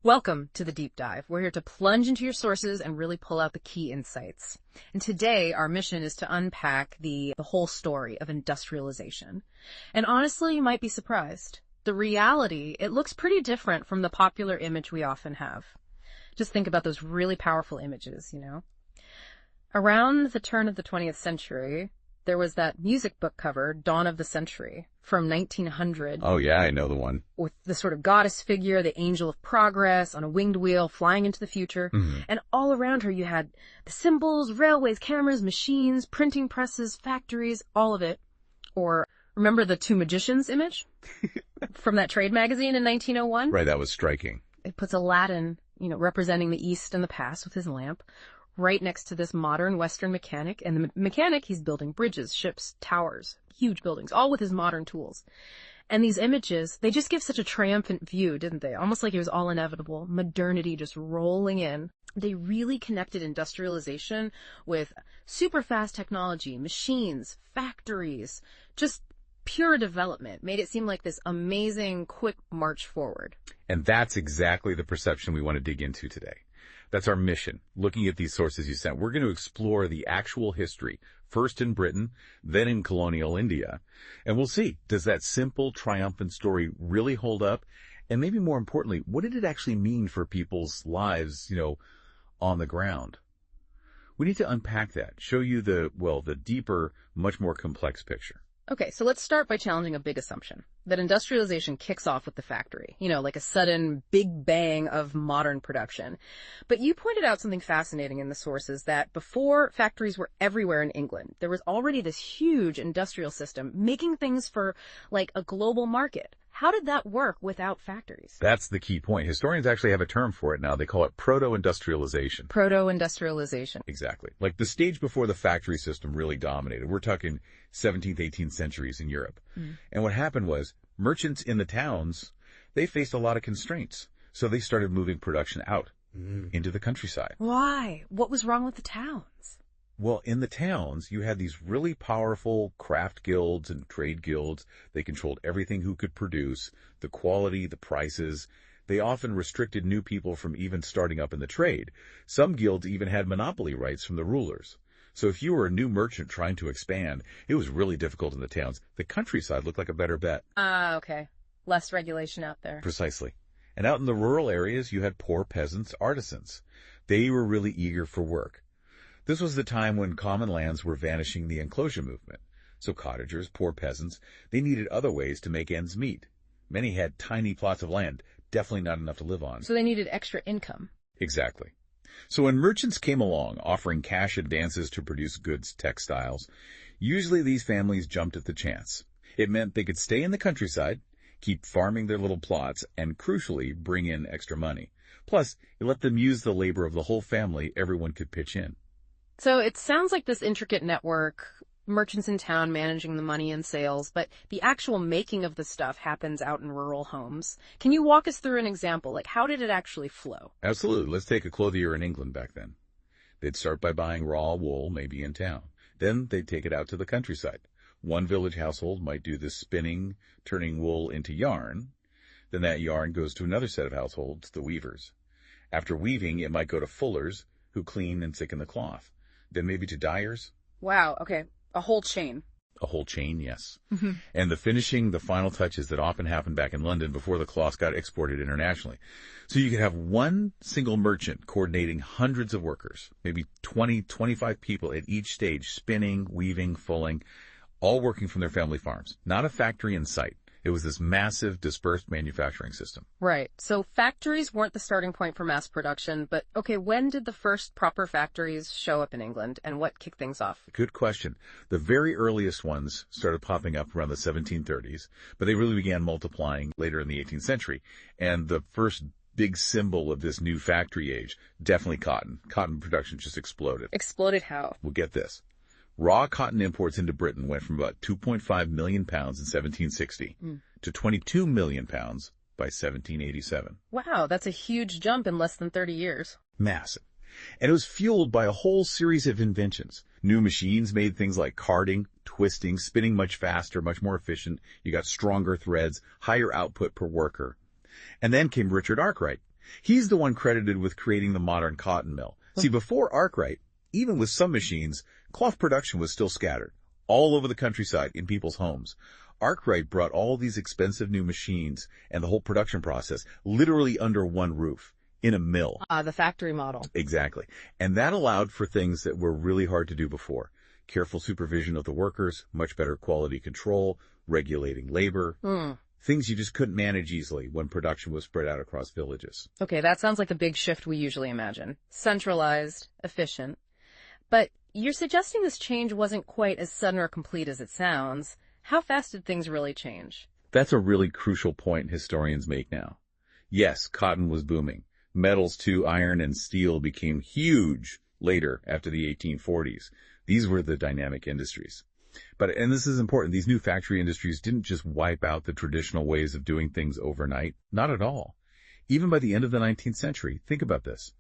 Welcome to the Deep Dive. We're here to plunge into your sources and really pull out the key insights. And today, our mission is to unpack the whole story of industrialization. And honestly, you might be surprised. The reality, it looks pretty different from the popular image we often have. Just think about those really powerful images, Around the turn of the 20th century, there was that music book cover, Dawn of the Century, from 1900. Oh, yeah, I know the one. With the sort of goddess figure, the angel of progress on a winged wheel flying into the future. Mm-hmm. And all around her you had the symbols, railways, cameras, machines, printing presses, factories, all of it. Or remember the two magicians image from that trade magazine in 1901? Right, that was striking. It puts Aladdin, representing the East and the past with his lamp, right next to this modern Western mechanic. And the mechanic, he's building bridges, ships, towers, huge buildings, all with his modern tools. And these images, they just give such a triumphant view, didn't they? Almost like it was all inevitable. Modernity just rolling in. They really connected industrialization with super fast technology, machines, factories, just pure development. Made it seem like this amazing, quick march forward. And that's exactly the perception we want to dig into today. That's our mission. Looking at these sources you sent, we're going to explore the actual history, first in Britain, then in colonial India. And we'll see, does that simple, triumphant story really hold up? And maybe more importantly, what did it actually mean for people's lives, on the ground? We need to unpack that, show you the deeper, much more complex picture. Okay, so let's start by challenging a big assumption, that industrialization kicks off with the factory, like a sudden big bang of modern production. But you pointed out something fascinating in the sources, that before factories were everywhere in England, there was already this huge industrial system making things for like a global market. How did that work without factories? That's the key point. Historians actually have a term for it now. They call it proto-industrialization. Proto-industrialization. Exactly. Like the stage before the factory system really dominated. We're talking 17th, 18th centuries in Europe. Mm. And what happened was merchants in the towns, they faced a lot of constraints. So they started moving production out into the countryside. Why? What was wrong with the towns? Well, in the towns, you had these really powerful craft guilds and trade guilds. They controlled everything who could produce, the quality, the prices. They often restricted new people from even starting up in the trade. Some guilds even had monopoly rights from the rulers. So if you were a new merchant trying to expand, it was really difficult in the towns. The countryside looked like a better bet. Okay. Less regulation out there. Precisely. And out in the rural areas, you had poor peasants, artisans. They were really eager for work. This was the time when common lands were vanishing the enclosure movement. So cottagers, poor peasants, they needed other ways to make ends meet. Many had tiny plots of land, definitely not enough to live on. So they needed extra income. Exactly. So when merchants came along offering cash advances to produce goods, textiles, usually these families jumped at the chance. It meant they could stay in the countryside, keep farming their little plots, and crucially bring in extra money. Plus, it let them use the labor of the whole family. Everyone could pitch in. So it sounds like this intricate network, merchants in town managing the money and sales, but the actual making of the stuff happens out in rural homes. Can you walk us through an example? Like, how did it actually flow? Absolutely. Let's take a clothier in England back then. They'd start by buying raw wool, maybe in town. Then they'd take it out to the countryside. One village household might do the spinning, turning wool into yarn. Then that yarn goes to another set of households, the weavers. After weaving, it might go to fullers, who clean and thicken the cloth. Then maybe to dyers. Wow, okay. A whole chain. A whole chain, yes. Mm-hmm. And the finishing, the final touches that often happened back in London before the cloth got exported internationally. So you could have one single merchant coordinating hundreds of workers, maybe 20, 25 people at each stage, spinning, weaving, fulling, all working from their family farms. Not a factory in sight. It was this massive, dispersed manufacturing system. Right. So factories weren't the starting point for mass production, but okay, when did the first proper factories show up in England, and what kicked things off? Good question. The very earliest ones started popping up around the 1730s, but they really began multiplying later in the 18th century. And the first big symbol of this new factory age, definitely cotton. Cotton production just exploded. Exploded how? Well, get this. Raw cotton imports into Britain went from about 2.5 million pounds in 1760 to 22 million pounds by 1787. Wow, that's a huge jump in less than 30 years. Massive. And it was fueled by a whole series of inventions. New machines made things like carding, twisting, spinning much faster, much more efficient. You got stronger threads, higher output per worker. And then came Richard Arkwright. He's the one credited with creating the modern cotton mill. See, before Arkwright, even with some machines, cloth production was still scattered all over the countryside in people's homes. Arkwright brought all these expensive new machines and the whole production process literally under one roof, in a mill. The factory model. Exactly. And that allowed for things that were really hard to do before. Careful supervision of the workers, much better quality control, regulating labor. Things you just couldn't manage easily when production was spread out across villages. Okay, that sounds like the big shift we usually imagine. Centralized, efficient. But you're suggesting this change wasn't quite as sudden or complete as it sounds. How fast did things really change? That's a really crucial point historians make now. Yes, cotton was booming. Metals too, iron and steel, became huge later after the 1840s. These were the dynamic industries. But, and this is important, these new factory industries didn't just wipe out the traditional ways of doing things overnight. Not at all. Even by the end of the 19th century, think about this.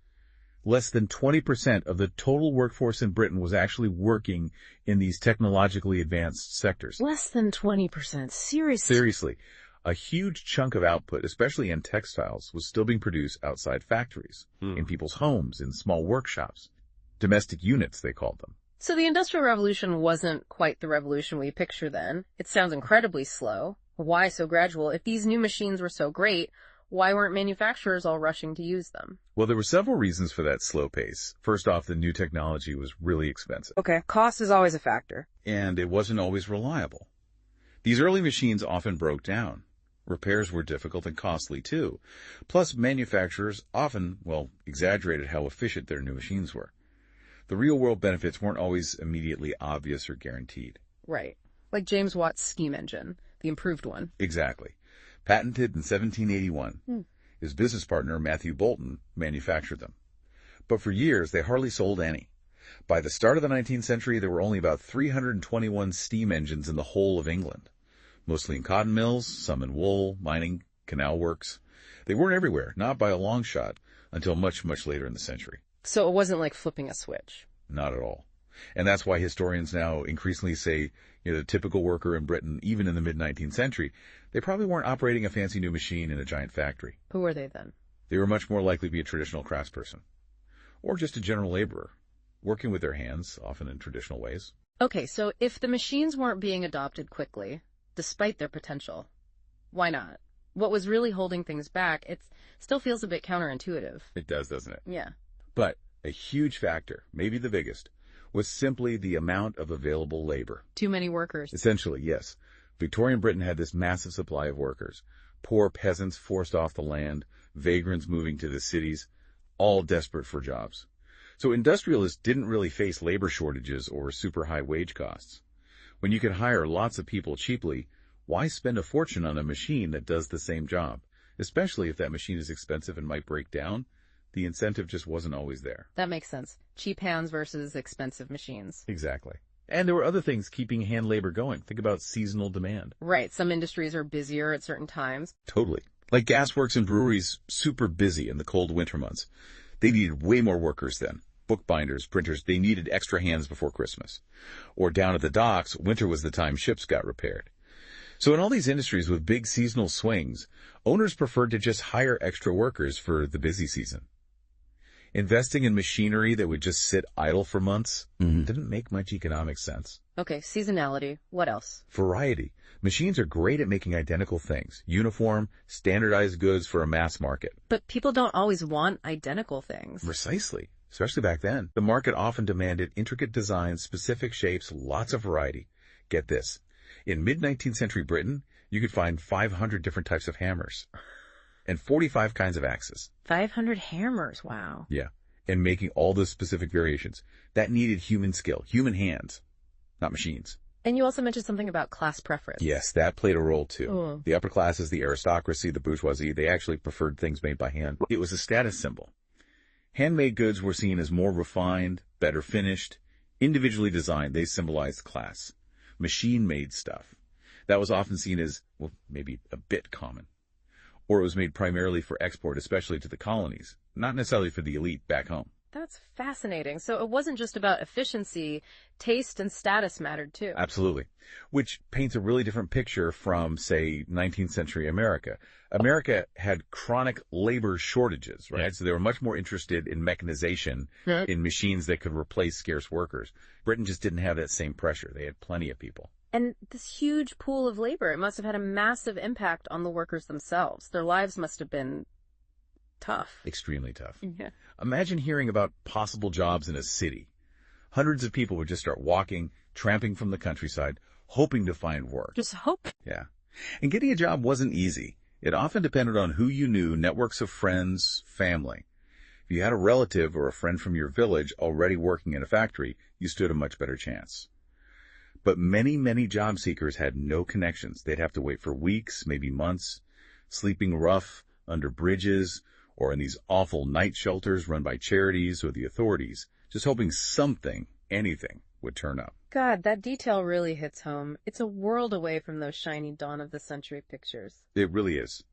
Less than 20% of the total workforce in Britain was actually working in these technologically advanced sectors. Less than 20%. Seriously? Seriously. A huge chunk of output, especially in textiles, was still being produced outside factories, in people's homes, in small workshops. Domestic units, they called them. So the Industrial Revolution wasn't quite the revolution we picture then. It sounds incredibly slow. Why so gradual? If these new machines were so great, why weren't manufacturers all rushing to use them? Well, there were several reasons for that slow pace. First off, the new technology was really expensive. Okay, cost is always a factor. And it wasn't always reliable. These early machines often broke down. Repairs were difficult and costly, too. Plus, manufacturers often, exaggerated how efficient their new machines were. The real-world benefits weren't always immediately obvious or guaranteed. Right. Like James Watt's steam engine, the improved one. Exactly. Patented in 1781. His business partner, Matthew Boulton, manufactured them. But for years, they hardly sold any. By the start of the 19th century, there were only about 321 steam engines in the whole of England. Mostly in cotton mills, some in wool, mining, canal works. They weren't everywhere, not by a long shot, until much, much later in the century. So it wasn't like flipping a switch. Not at all. And that's why historians now increasingly say, the typical worker in Britain, even in the mid-19th century, they probably weren't operating a fancy new machine in a giant factory. Who were they then? They were much more likely to be a traditional craftsperson. Or just a general laborer, working with their hands, often in traditional ways. Okay, so if the machines weren't being adopted quickly, despite their potential, why not? What was really holding things back, it still feels a bit counterintuitive. It does, doesn't it? Yeah. But a huge factor, maybe the biggest, was simply the amount of available labor. Too many workers. Essentially, yes. Victorian Britain had this massive supply of workers. Poor peasants forced off the land, vagrants moving to the cities, all desperate for jobs. So industrialists didn't really face labor shortages or super high wage costs. When you could hire lots of people cheaply, why spend a fortune on a machine that does the same job? Especially if that machine is expensive and might break down. The incentive just wasn't always there. That makes sense. Cheap hands versus expensive machines. Exactly. And there were other things keeping hand labor going. Think about seasonal demand. Right. Some industries are busier at certain times. Totally. Like gasworks and breweries, super busy in the cold winter months. They needed way more workers then. Bookbinders, printers, they needed extra hands before Christmas. Or down at the docks, winter was the time ships got repaired. So in all these industries with big seasonal swings, owners preferred to just hire extra workers for the busy season. Investing in machinery that would just sit idle for months didn't make much economic sense. Okay, seasonality. What else? Variety. Machines are great at making identical things. Uniform, standardized goods for a mass market. But people don't always want identical things. Precisely. Especially back then. The market often demanded intricate designs, specific shapes, lots of variety. Get this. In mid-19th century Britain, you could find 500 different types of hammers. And 45 kinds of axes. 500 hammers, wow. Yeah, and making all the specific variations. That needed human skill, human hands, not machines. And you also mentioned something about class preference. Yes, that played a role too. The upper classes, the aristocracy, the bourgeoisie, they actually preferred things made by hand. It was a status symbol. Handmade goods were seen as more refined, better finished, individually designed. They symbolized class. Machine-made stuff. That was often seen as, maybe a bit common. Or it was made primarily for export, especially to the colonies, not necessarily for the elite back home. That's fascinating. So it wasn't just about efficiency, taste and status mattered too. Absolutely. Which paints a really different picture from, say, 19th century America. America had chronic labor shortages, right? Yeah. So they were much more interested in mechanization, Yeah. in machines that could replace scarce workers. Britain just didn't have that same pressure. They had plenty of people. And this huge pool of labor, it must have had a massive impact on the workers themselves. Their lives must have been tough. Extremely tough. Yeah. Imagine hearing about possible jobs in a city. Hundreds of people would just start walking, tramping from the countryside, hoping to find work. Just hope. Yeah. And getting a job wasn't easy. It often depended on who you knew, networks of friends, family. If you had a relative or a friend from your village already working in a factory, you stood a much better chance. But many job seekers had no connections. They'd have to wait for weeks, maybe months, sleeping rough under bridges or in these awful night shelters run by charities or the authorities, just hoping something, anything, would turn up. God, that detail really hits home. It's a world away from those shiny dawn-of-the-century pictures. It really is.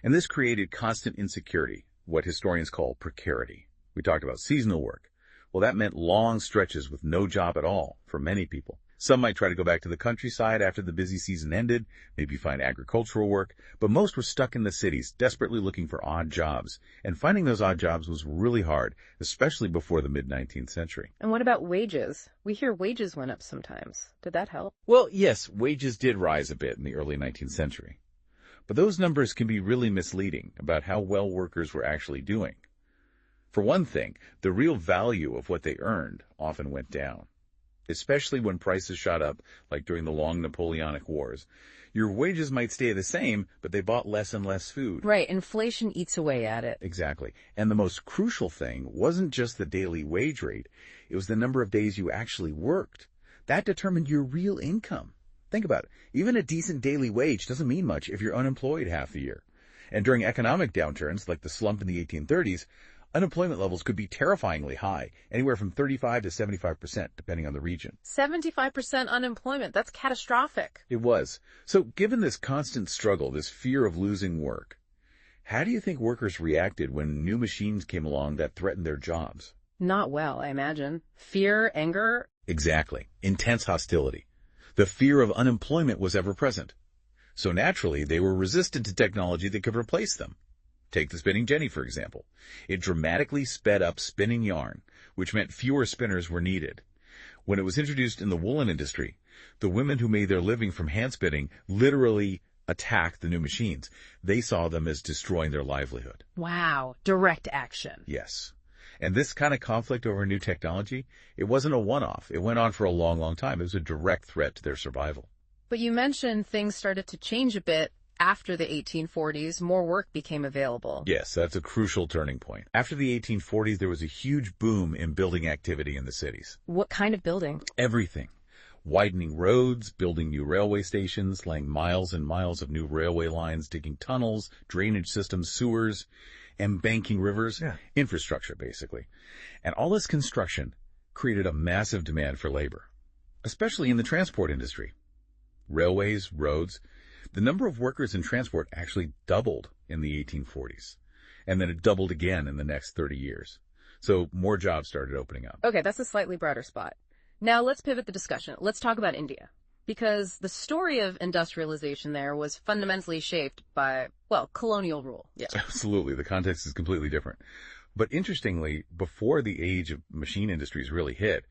And this created constant insecurity, what historians call precarity. We talked about seasonal work. Well, that meant long stretches with no job at all for many people. Some might try to go back to the countryside after the busy season ended, maybe find agricultural work, but most were stuck in the cities, desperately looking for odd jobs. And finding those odd jobs was really hard, especially before the mid-19th century. And what about wages? We hear wages went up sometimes. Did that help? Well, yes, wages did rise a bit in the early 19th century. But those numbers can be really misleading about how well workers were actually doing. For one thing, the real value of what they earned often went down. Especially when prices shot up, like during the long Napoleonic Wars. Your wages might stay the same, but they bought less and less food. Right, inflation eats away at it. Exactly. And the most crucial thing wasn't just the daily wage rate, it was the number of days you actually worked. That determined your real income. Think about it. Even a decent daily wage doesn't mean much if you're unemployed half the year. And during economic downturns, like the slump in the 1830s, unemployment levels could be terrifyingly high, anywhere from 35 to 75%, depending on the region. 75% unemployment. That's catastrophic. It was. So given this constant struggle, this fear of losing work, how do you think workers reacted when new machines came along that threatened their jobs? Not well, I imagine. Fear, anger. Exactly. Intense hostility. The fear of unemployment was ever present. So naturally, they were resistant to technology that could replace them. Take the spinning jenny, for example. It dramatically sped up spinning yarn, which meant fewer spinners were needed. When it was introduced in the woolen industry, the women who made their living from hand spinning literally attacked the new machines. They saw them as destroying their livelihood. Wow, direct action. Yes. And this kind of conflict over new technology, it wasn't a one-off. It went on for a long time. It was a direct threat to their survival. But you mentioned things started to change a bit. After the 1840s, more work became available. Yes, that's a crucial turning point. After the 1840s, there was a huge boom in building activity in the cities. What kind of building? Everything. Widening roads, building new railway stations, laying miles and miles of new railway lines, digging tunnels, drainage systems, sewers, embanking rivers, infrastructure, basically. And all this construction created a massive demand for labor, especially in the transport industry. Railways, roads. The number of workers in transport actually doubled in the 1840s, and then it doubled again in the next 30 years. So more jobs started opening up. Okay, that's a slightly broader spot. Now let's pivot the discussion. Let's talk about India, because the story of industrialization there was fundamentally shaped by, well, colonial rule. Yeah. Absolutely. The context is completely different. But interestingly, before the age of machine industries really hit,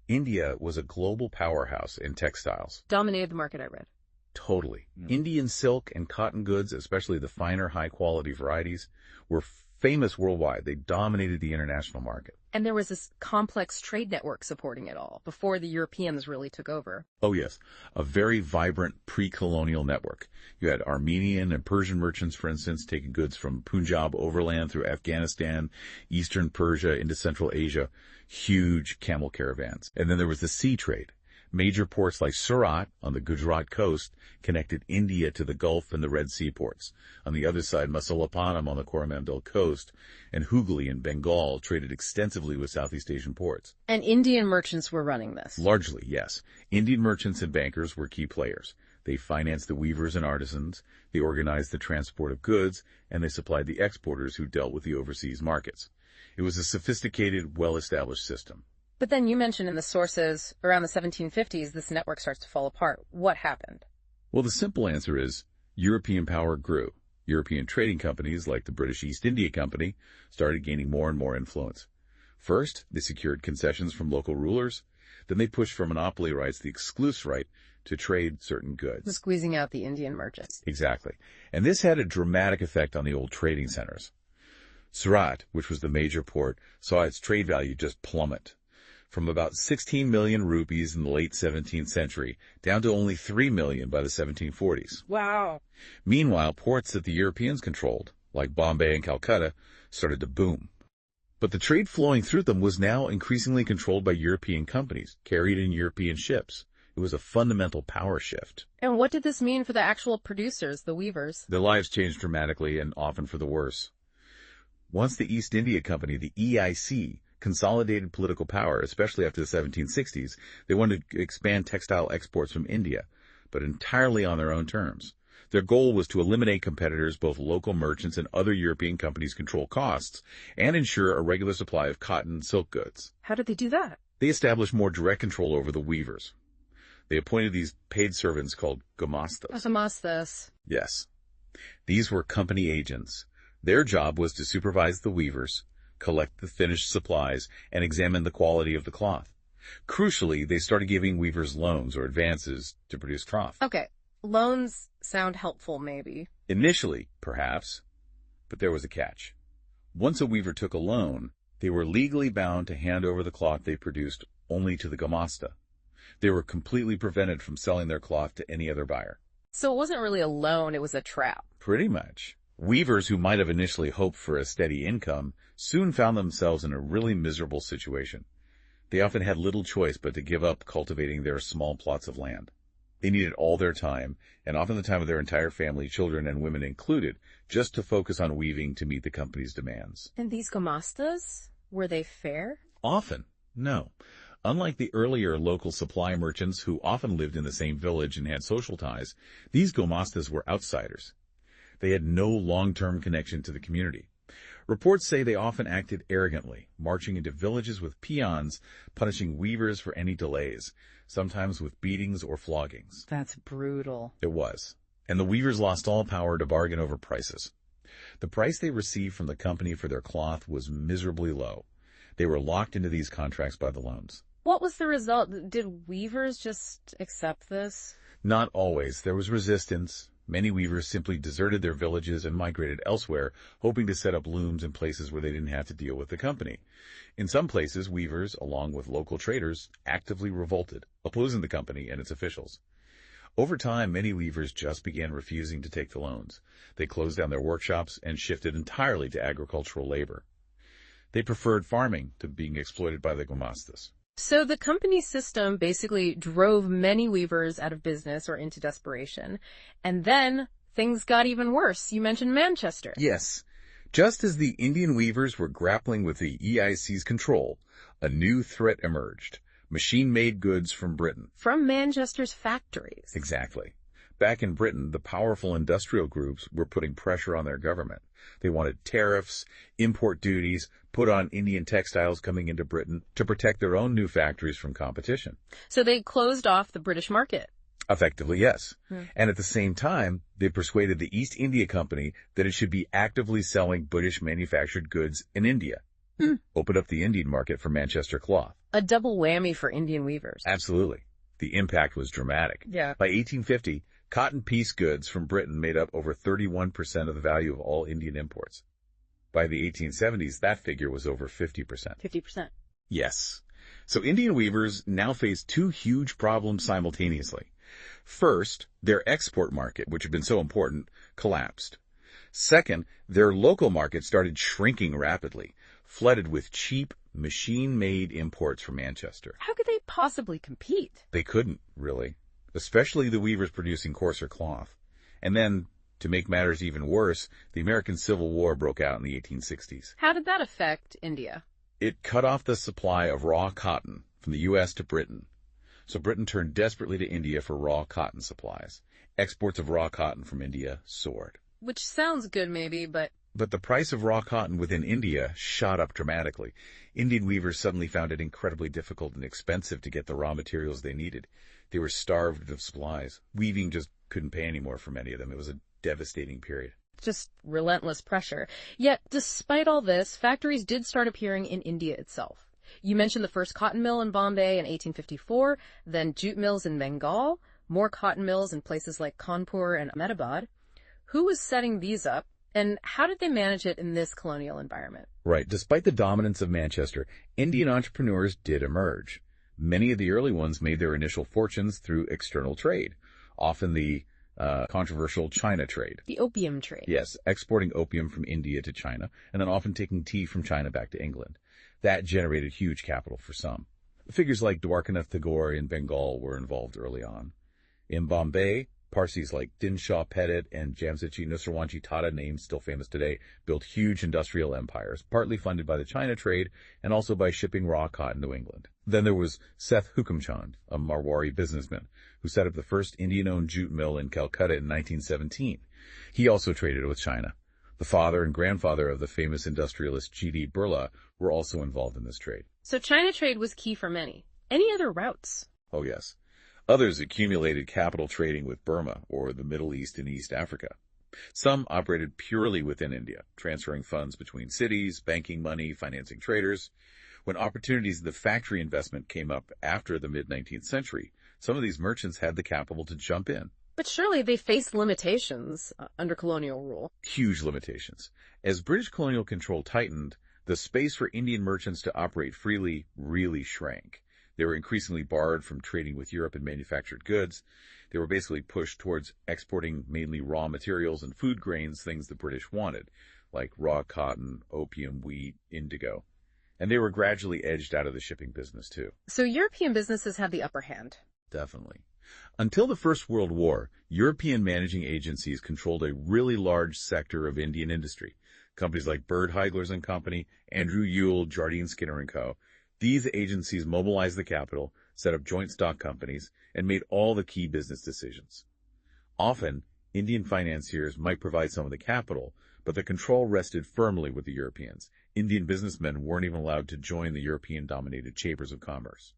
India was a global powerhouse in textiles. Dominated the market, I read. Totally. Indian silk and cotton goods, especially the finer, high-quality varieties, were famous worldwide. They dominated the international market. And there was this complex trade network supporting it all before the Europeans really took over. Oh, yes. A very vibrant pre-colonial network. You had Armenian and Persian merchants, for instance, taking goods from Punjab overland through Afghanistan, eastern Persia into Central Asia. Huge camel caravans. And then there was the sea trade. Major ports like Surat on the Gujarat coast connected India to the Gulf and the Red Sea ports. On the other side, Masulipatam on the Coromandel coast and Hooghly in Bengal traded extensively with Southeast Asian ports. And Indian merchants were running this? Largely, yes. Indian merchants and bankers were key players. They financed the weavers and artisans, they organized the transport of goods, and they supplied the exporters who dealt with the overseas markets. It was a sophisticated, well-established system. But then you mentioned in the sources around the 1750s, this network starts to fall apart. What happened? Well, the simple answer is European power grew. European trading companies like the British East India Company started gaining more and more influence. First, they secured concessions from local rulers. Then they pushed for monopoly rights, the exclusive right to trade certain goods. Squeezing out the Indian merchants. Exactly. And this had a dramatic effect on the old trading centers. Surat, which was the major port, saw its trade value just plummet from about 16 million rupees in the late 17th century down to only 3 million by the 1740s. Wow. Meanwhile, ports that the Europeans controlled, like Bombay and Calcutta, started to boom. But the trade flowing through them was now increasingly controlled by European companies, carried in European ships. It was a fundamental power shift. And what did this mean for the actual producers, the weavers? Their lives changed dramatically and often for the worse. Once the East India Company, the EIC, consolidated political power, especially after the 1760s, they wanted to expand textile exports from India, but entirely on their own terms. Their goal was to eliminate competitors, both local merchants and other European companies, control costs, and ensure a regular supply of cotton and silk goods. How did they do that? They established more direct control over the weavers. They appointed these paid servants called gumastas. Gumastas. Yes. These were company agents. Their job was to supervise the weavers, collect the finished supplies, and examine the quality of the cloth. Crucially, they started giving weavers loans or advances to produce cloth. Okay, loans sound helpful, maybe. Initially, perhaps, but there was a catch. Once a weaver took a loan, they were legally bound to hand over the cloth they produced only to the gumasta. They were completely prevented from selling their cloth to any other buyer. So it wasn't really a loan, it was a trap. Pretty much. Weavers who might have initially hoped for a steady income soon found themselves in a really miserable situation. They often had little choice but to give up cultivating their small plots of land. They needed all their time, and often the time of their entire family, children and women included, just to focus on weaving to meet the company's demands. And these gumastas, were they fair? Often, no. Unlike the earlier local supply merchants who often lived in the same village and had social ties, these gumastas were outsiders. They had no long-term connection to the community. Reports say they often acted arrogantly, marching into villages with peons, punishing weavers for any delays, sometimes with beatings or floggings. That's brutal. It was. And the weavers lost all power to bargain over prices. The price they received from the company for their cloth was miserably low. They were locked into these contracts by the loans. What was the result? Did weavers just accept this? Not always. There was resistance. Many weavers simply deserted their villages and migrated elsewhere, hoping to set up looms in places where they didn't have to deal with the company. In some places, weavers, along with local traders, actively revolted, opposing the company and its officials. Over time, many weavers just began refusing to take the loans. They closed down their workshops and shifted entirely to agricultural labor. They preferred farming to being exploited by the gumastas. So the company system basically drove many weavers out of business or into desperation. And then things got even worse. You mentioned Manchester. Yes. Just as the Indian weavers were grappling with the EIC's control, a new threat emerged. Machine-made goods from Britain. From Manchester's factories. Exactly. Back in Britain, the powerful industrial groups were putting pressure on their government. They wanted tariffs, import duties, put on Indian textiles coming into Britain to protect their own new factories from competition. So they closed off the British market. Effectively, yes. And at the same time, they persuaded the East India Company that it should be actively selling British manufactured goods in India. Open up the Indian market for Manchester cloth. A double whammy for Indian weavers. Absolutely. The impact was dramatic. Yeah. By 1850, cotton piece goods from Britain made up over 31% of the value of all Indian imports. By the 1870s, that figure was over 50%. 50%. Yes. So Indian weavers now face two huge problems simultaneously. First, their export market, which had been so important, collapsed. Second, their local market started shrinking rapidly, flooded with cheap, machine-made imports from Manchester. How could they possibly compete? They couldn't, really, especially the weavers producing coarser cloth. And then, to make matters even worse, the American Civil War broke out in the 1860s. How did that affect India? It cut off the supply of raw cotton from the U.S. to Britain. So Britain turned desperately to India for raw cotton supplies. Exports of raw cotton from India soared. Which sounds good maybe, but But the price of raw cotton within India shot up dramatically. Indian weavers suddenly found it incredibly difficult and expensive to get the raw materials they needed. They were starved of supplies. Weaving just couldn't pay anymore for many of them. It was a devastating period. just relentless pressure. Yet, despite all this, factories did start appearing in India itself. You mentioned the first cotton mill in Bombay in 1854, then jute mills in Bengal, more cotton mills in places like Kanpur and Ahmedabad. Who was setting these up, and how did they manage it in this colonial environment? Right. Despite the dominance of Manchester, Indian entrepreneurs did emerge. Many of the early ones made their initial fortunes through external trade, often the controversial China trade. The opium trade. Yes, exporting opium from India to China, and then often taking tea from China back to England. That generated huge capital for some. Figures like Dwarkanath Tagore in Bengal were involved early on. In Bombay, Parsis like Dinshaw Pettit and Jamsetji Nusrawanji Tata, names still famous today, built huge industrial empires, partly funded by the China trade and also by shipping raw cotton to England. Then there was Seth Hukamchand, a Marwari businessman, who set up the first Indian-owned jute mill in Calcutta in 1917. He also traded with China. The father and grandfather of the famous industrialist G.D. Birla were also involved in this trade. So China trade was key for many. Any other routes? Oh, yes. Others accumulated capital trading with Burma or the Middle East and East Africa. Some operated purely within India, transferring funds between cities, banking money, financing traders. When opportunities in the factory investment came up after the mid-19th century, some of these merchants had the capital to jump in. But surely they faced limitations under colonial rule. Huge limitations. As British colonial control tightened, the space for Indian merchants to operate freely really shrank. They were increasingly barred from trading with Europe in manufactured goods. They were basically pushed towards exporting mainly raw materials and food grains, things the British wanted, like raw cotton, opium, wheat, indigo. And they were gradually edged out of the shipping business, too. So European businesses had the upper hand. Definitely. Until the First World War, European managing agencies controlled a really large sector of Indian industry. Companies like Bird Heigler's and Company, Andrew Yule, Jardine Skinner & Co. These agencies mobilized the capital, set up joint stock companies, and made all the key business decisions. Often, Indian financiers might provide some of the capital, but the control rested firmly with the Europeans. Indian businessmen weren't even allowed to join the European-dominated chambers of commerce.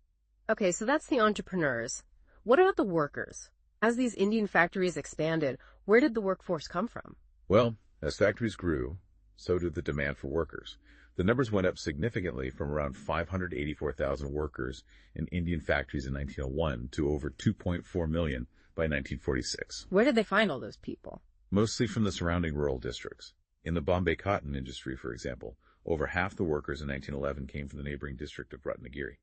Okay, so that's the entrepreneurs. What about the workers? As these Indian factories expanded, where did the workforce come from? Well, as factories grew, so did the demand for workers. The numbers went up significantly from around 584,000 workers in Indian factories in 1901 to over 2.4 million by 1946. Where did they find all those people? Mostly from the surrounding rural districts. In the Bombay cotton industry, for example, over half the workers in 1911 came from the neighboring district of Ratnagiri.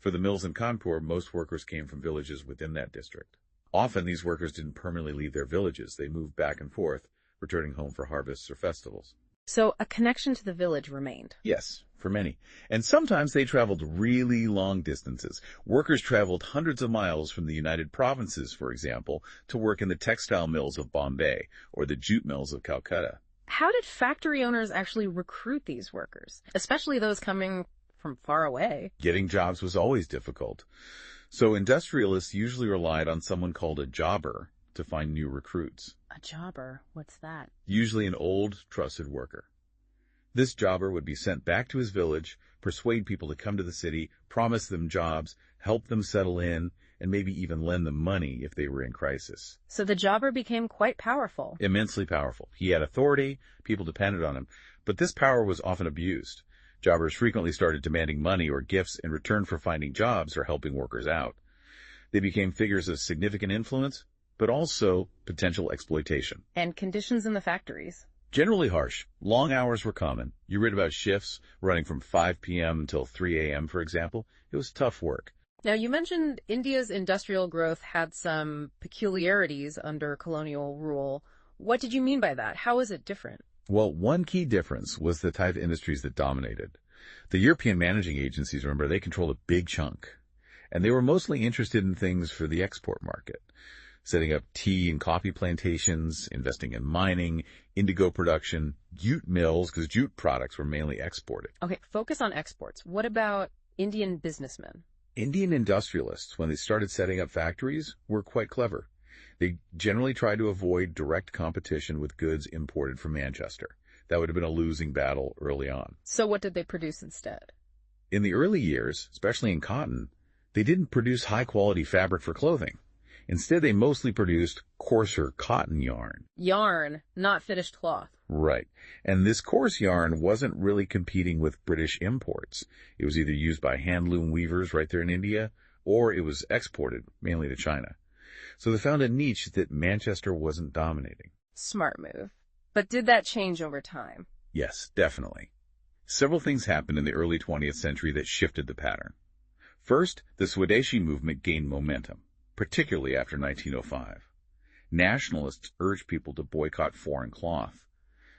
For the mills in Kanpur, most workers came from villages within that district. Often these workers didn't permanently leave their villages. They moved back and forth, returning home for harvests or festivals. So a connection to the village remained. Yes, for many. And sometimes they traveled really long distances. Workers traveled hundreds of miles from the United Provinces, for example, to work in the textile mills of Bombay or the jute mills of Calcutta. How did factory owners actually recruit these workers, especially those coming from far away? Getting jobs was always difficult. So industrialists usually relied on someone called a jobber to find new recruits. A jobber? What's that? Usually an old, trusted worker. This jobber would be sent back to his village, persuade people to come to the city, promise them jobs, help them settle in, and maybe even lend them money if they were in crisis. So the jobber became quite powerful. Immensely powerful. He had authority, people depended on him, but this power was often abused. Jobbers frequently started demanding money or gifts in return for finding jobs or helping workers out. They became figures of significant influence, but also potential exploitation. And conditions in the factories? Generally harsh. Long hours were common. You read about shifts running from 5 p.m. until 3 a.m., for example. It was tough work. Now, you mentioned India's industrial growth had some peculiarities under colonial rule. What did you mean by that? How is it different? Well, one key difference was the type of industries that dominated. The European managing agencies, remember, they controlled a big chunk. And they were mostly interested in things for the export market. Setting up tea and coffee plantations, investing in mining, indigo production, jute mills, because jute products were mainly exported. Okay, focus on exports. What about Indian businessmen? Indian industrialists, when they started setting up factories, were quite clever. They generally tried to avoid direct competition with goods imported from Manchester. That would have been a losing battle early on. So what did they produce instead? In the early years, especially in cotton, they didn't produce high-quality fabric for clothing. Instead, they mostly produced coarser cotton yarn. Yarn, not finished cloth. Right. And this coarse yarn wasn't really competing with British imports. It was either used by handloom weavers right there in India, or it was exported, mainly to China. So they found a niche that Manchester wasn't dominating. Smart move. But did that change over time? Yes, definitely. Several things happened in the early 20th century that shifted the pattern. First, the Swadeshi movement gained momentum, particularly after 1905. Nationalists urged people to boycott foreign cloth.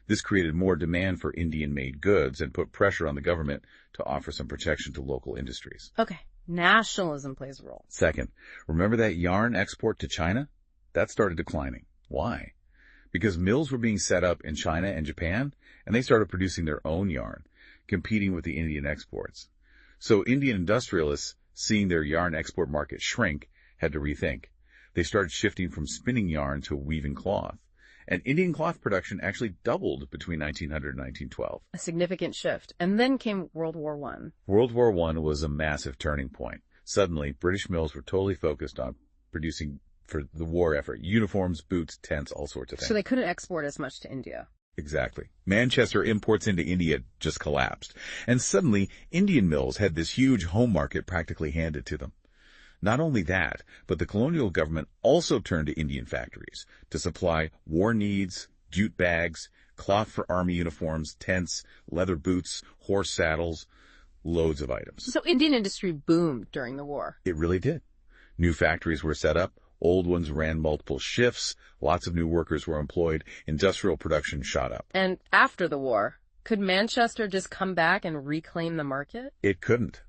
This created more demand for Indian-made goods and put pressure on the government to offer some protection to local industries. Okay, nationalism plays a role. Second, remember that yarn export to China? That started declining. Why? Because mills were being set up in China and Japan, and they started producing their own yarn, competing with the Indian exports. So Indian industrialists, seeing their yarn export market shrink, had to rethink. They started shifting from spinning yarn to weaving cloth. And Indian cloth production actually doubled between 1900 and 1912. A significant shift. And then came World War I. World War I was a massive turning point. Suddenly, British mills were totally focused on producing for the war effort. Uniforms, boots, tents, all sorts of things. So they couldn't export as much to India. Exactly. Manchester imports into India just collapsed. And suddenly, Indian mills had this huge home market practically handed to them. Not only that, but the colonial government also turned to Indian factories to supply war needs, jute bags, cloth for army uniforms, tents, leather boots, horse saddles, loads of items. So Indian industry boomed during the war. It really did. New factories were set up. Old ones ran multiple shifts. Lots of new workers were employed. Industrial production shot up. And after the war, could Manchester just come back and reclaim the market? It couldn't.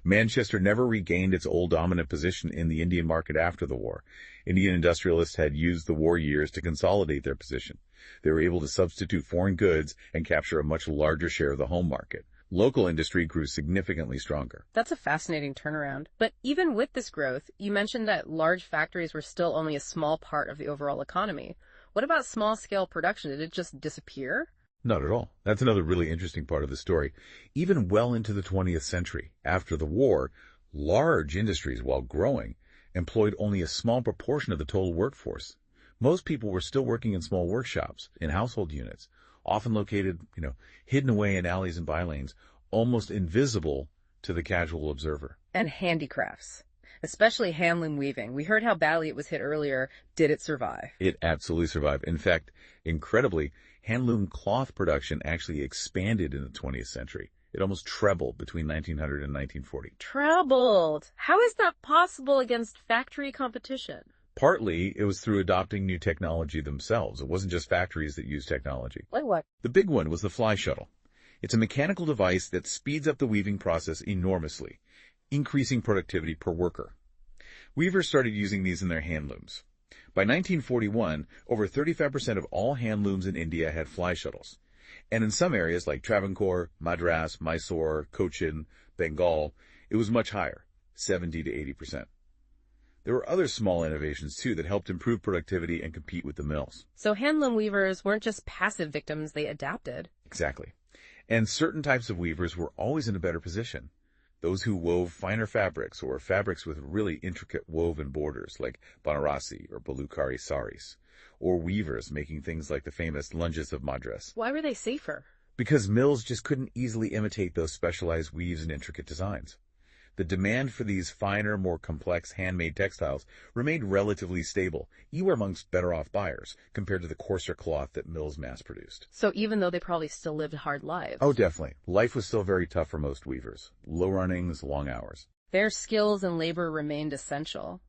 Manchester never regained its old dominant position in the Indian market after the war. Indian industrialists had used the war years to consolidate their position. They were able to substitute foreign goods and capture a much larger share of the home market. Local industry grew significantly stronger. That's a fascinating turnaround. But even with this growth, you mentioned that large factories were still only a small part of the overall economy. What about small-scale production? Did it just disappear? Not at all. That's another really interesting part of the story. Even well into the 20th century, after the war, large industries, while growing, employed only a small proportion of the total workforce. Most people were still working in small workshops, in household units, often located, hidden away in alleys and bylanes, almost invisible to the casual observer. And handicrafts, especially handloom weaving. We heard how badly it was hit earlier. Did it survive? It absolutely survived. In fact, incredibly, handloom cloth production actually expanded in the 20th century. It almost trebled between 1900 and 1940. Trebled! How is that possible against factory competition? Partly, it was through adopting new technology themselves. It wasn't just factories that used technology. Like what? The big one was the fly shuttle. It's a mechanical device that speeds up the weaving process enormously, increasing productivity per worker. Weavers started using these in their handlooms. By 1941, over 35% of all handlooms in India had fly shuttles. And in some areas like Travancore, Madras, Mysore, Cochin, Bengal, it was much higher, 70 to 80%. There were other small innovations, too, that helped improve productivity and compete with the mills. So handloom weavers weren't just passive victims, they adapted. Exactly. And certain types of weavers were always in a better position. Those who wove finer fabrics or fabrics with really intricate woven borders like Banarasi or Balukari saris, or weavers making things like the famous lunges of Madras. Why were they safer? Because mills just couldn't easily imitate those specialized weaves and intricate designs. The demand for these finer, more complex handmade textiles remained relatively stable, even amongst better-off buyers, compared to the coarser cloth that mills mass-produced. So even though they probably still lived hard lives. Oh, definitely. Life was still very tough for most weavers. Low runnings, long hours. Their skills and labor remained essential.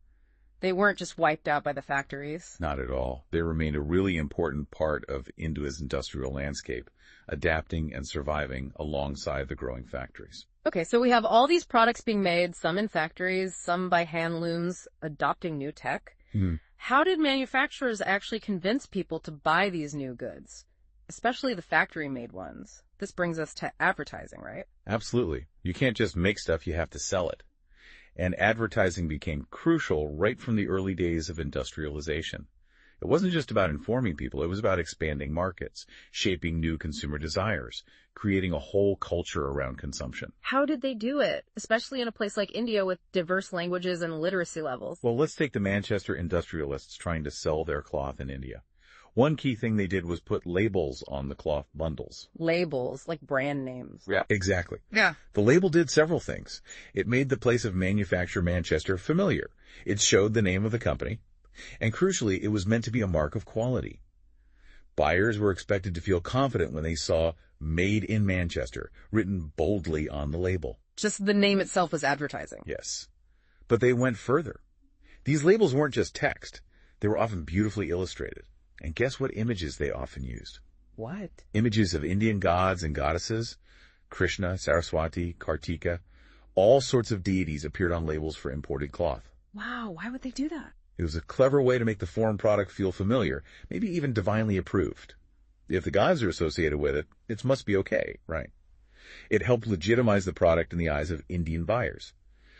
They weren't just wiped out by the factories. Not at all. They remained a really important part of India's industrial landscape, adapting and surviving alongside the growing factories. Okay, so we have all these products being made, some in factories, some by handlooms, adopting new tech. How did manufacturers actually convince people to buy these new goods, especially the factory-made ones? This brings us to advertising, right? Absolutely. You can't just make stuff, you have to sell it. And advertising became crucial right from the early days of industrialization. It wasn't just about informing people, it was about expanding markets, shaping new consumer desires, creating a whole culture around consumption. How did they do it, especially in a place like India with diverse languages and literacy levels? Well, let's take the Manchester industrialists trying to sell their cloth in India. One key thing they did was put labels on the cloth bundles. Labels, like brand names. Yeah, exactly. Yeah. The label did several things. It made the place of manufacture Manchester familiar. It showed the name of the company. And crucially, it was meant to be a mark of quality. Buyers were expected to feel confident when they saw Made in Manchester written boldly on the label. Just the name itself was advertising. Yes. But they went further. These labels weren't just text. They were often beautifully illustrated. And guess what images they often used? What? Images of Indian gods and goddesses, Krishna, Saraswati, Kartika, all sorts of deities appeared on labels for imported cloth. Wow, why would they do that? It was a clever way to make the foreign product feel familiar, maybe even divinely approved. If the gods are associated with it, it must be okay, right? It helped legitimize the product in the eyes of Indian buyers.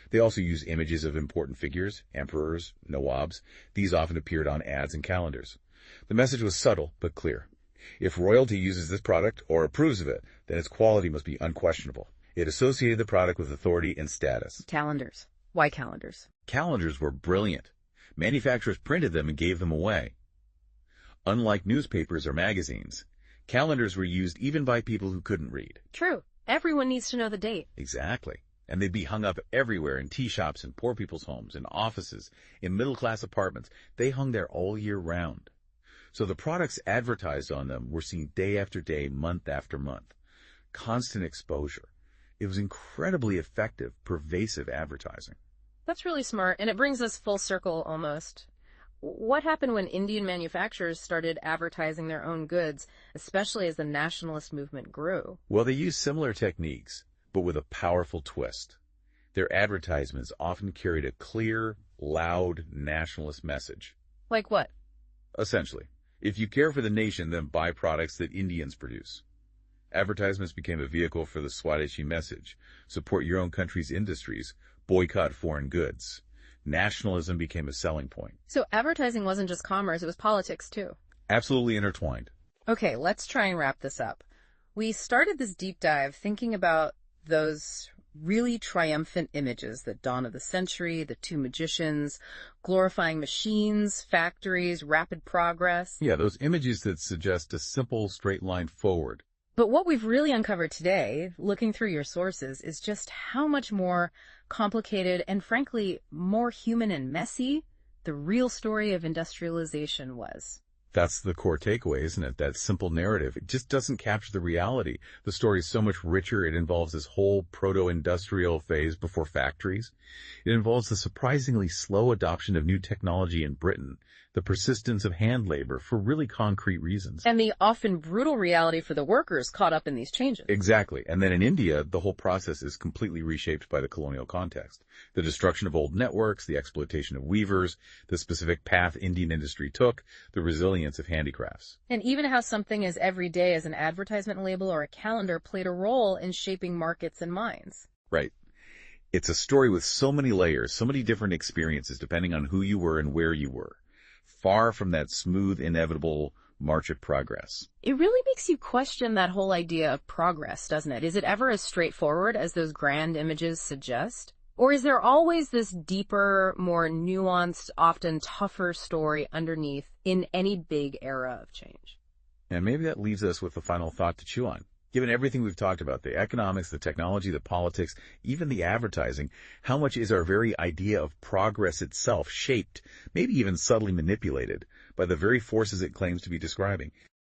They also used images of important figures, emperors, nawabs. These often appeared on ads and calendars. The message was subtle but clear. If royalty uses this product or approves of it, then its quality must be unquestionable. It associated the product with authority and status. Calendars. Why calendars? Calendars were brilliant. Manufacturers printed them and gave them away. Unlike newspapers or magazines, calendars were used even by people who couldn't read. True. Everyone needs to know the date. Exactly. And they'd be hung up everywhere in tea shops, in poor people's homes, in offices, in middle-class apartments. They hung there all year round. So the products advertised on them were seen day after day, month after month. Constant exposure. It was incredibly effective, pervasive advertising. That's really smart, and it brings us full circle almost. What happened when Indian manufacturers started advertising their own goods, especially as the nationalist movement grew? Well, they used similar techniques, but with a powerful twist. Their advertisements often carried a clear, loud nationalist message. Like what? Essentially, if you care for the nation, then buy products that Indians produce. Advertisements became a vehicle for the Swadeshi message. Support your own country's industries. Boycott foreign goods. Nationalism became a selling point. So advertising wasn't just commerce, it was politics too. Absolutely intertwined. Okay, let's try and wrap this up. We started this deep dive thinking about those really triumphant images, the dawn of the century, the two magicians, glorifying machines, factories, rapid progress. Yeah, those images that suggest a simple straight line forward. But what we've really uncovered today, looking through your sources, is just how much more complicated and frankly more human and messy the real story of industrialization was. That's the core takeaway, isn't it? That simple narrative. It just doesn't capture the reality. The story is so much richer. It involves this whole proto-industrial phase before factories. It involves the surprisingly slow adoption of new technology in Britain, the persistence of hand labor for really concrete reasons. And the often brutal reality for the workers caught up in these changes. Exactly. And then in India, the whole process is completely reshaped by the colonial context. The destruction of old networks, the exploitation of weavers, the specific path Indian industry took, the resilience of handicrafts. And even how something as everyday as an advertisement label or a calendar played a role in shaping markets and minds. Right. It's a story with so many layers, so many different experiences depending on who you were and where you were. Far from that smooth, inevitable march of progress. It really makes you question that whole idea of progress, doesn't it? Is it ever as straightforward as those grand images suggest? Or is there always this deeper, more nuanced, often tougher story underneath in any big era of change? And maybe that leaves us with a final thought to chew on. Given everything we've talked about, the economics, the technology, the politics, even the advertising, how much is our very idea of progress itself shaped, maybe even subtly manipulated, by the very forces it claims to be describing?